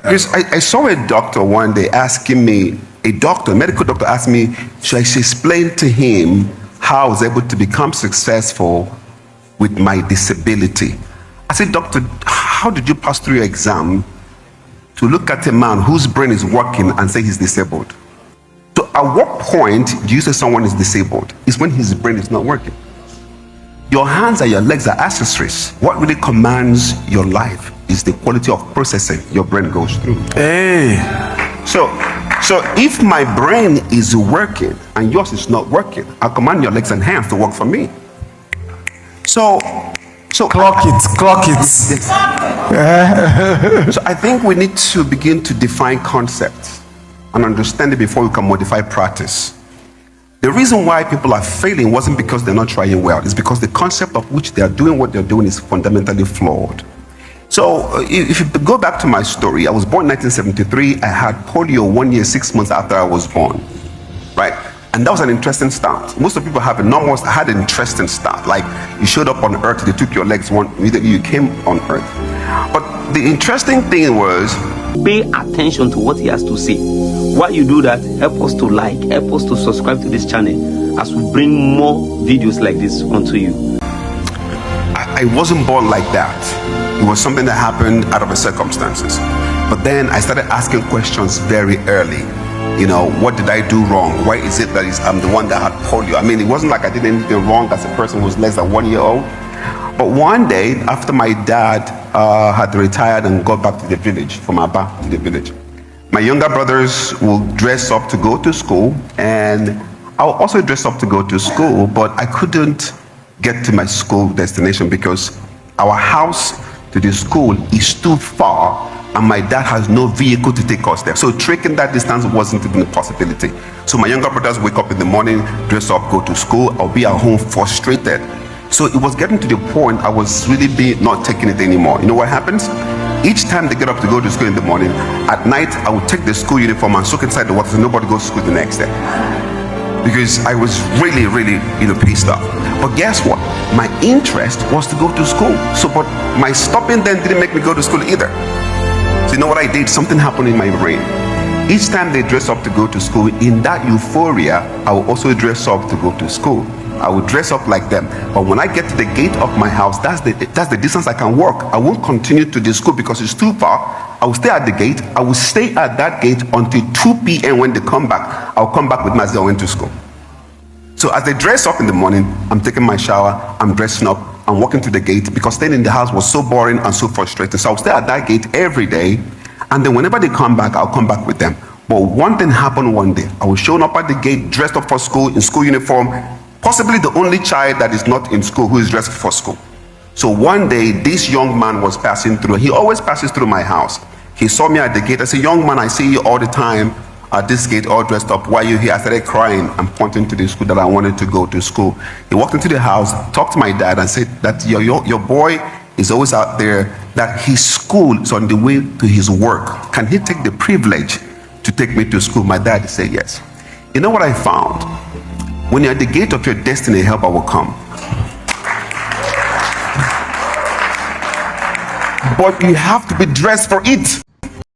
Because I saw a doctor one day asking me, a medical doctor asked me, should I explain to him how I was able to become successful with my disability? I said, doctor, how did you pass through your exam to look at a man whose brain is working and say he's disabled? So at what point do you say someone is disabled? It's when his brain is not working. Your hands and your legs are accessories. What really commands your life is the quality of processing your brain goes through. Hey. So if my brain is working and yours is not working, I command your legs and hands to work for me. So Clock it. So I think we need to begin to define concepts and understand it before we can modify practice. The reason why people are failing wasn't because they're not trying well. It's because the concept of which they are doing what they're doing is fundamentally flawed. So if you go back to my story, I was born in 1973. I had polio 1 year, 6 months after I was born, right? And that was an interesting start. Most of people have had an interesting start. Like you showed up on earth, they took your legs, immediately you came on earth. But the interesting thing was, pay attention to what he has to say. While you do that, help us to like, help us to subscribe to this channel as we bring more videos like this onto you. I wasn't born like that. It was something that happened out of the circumstances. But then I started asking questions very early. You know, what did I do wrong? Why is it that I'm the one that had polio? I mean, it wasn't like I did anything wrong as a person who was less than 1 year old. But one day, after my dad had retired and got back to the village, from Aba to the village, my younger brothers will dress up to go to school, and I'll also dress up to go to school, but I couldn't get to my school destination because our house to the school is too far, and my dad has no vehicle to take us there. So trekking that distance wasn't even a possibility. So my younger brothers wake up in the morning, dress up, go to school. I'll be at home frustrated. So it was getting to the point I was really not taking it anymore. You know what happens? Each time they get up to go to school in the morning, at night I would take the school uniform and soak inside the water so nobody goes to school the next day. Because I was really, pissed off. But guess what? My interest was to go to school. So, but my stopping then didn't make me go to school either. So you know what I did? Something happened in my brain. Each time they dress up to go to school, in that euphoria, I will also dress up to go to school. I will dress up like them. But when I get to the gate of my house, that's the distance I can walk. I won't continue to the school because it's too far. I will stay at the gate. I will stay at that gate until 2 p.m. when they come back. I'll come back with my I went to school. So as they dress up in the morning, I'm taking my shower, I'm dressing up, I'm walking to the gate because staying in the house was so boring and so frustrating. So I'll stay at that gate every day. And then whenever they come back, I'll come back with them. But one thing happened one day. I was showing up at the gate, dressed up for school, in school uniform, possibly the only child that is not in school who is dressed for school. So one day, this young man was passing through. He always passes through my house. He saw me at the gate. I said, young man, I see you all the time at this gate, all dressed up. Why are you here? I started crying and pointing to the school that I wanted to go to school. He walked into the house, talked to my dad and said that your boy is always out there, that his school is on the way to his work. Can he take the privilege to take me to school? My dad said yes. You know what I found? When you're at the gate of your destiny, help will come. But you have to be dressed for it.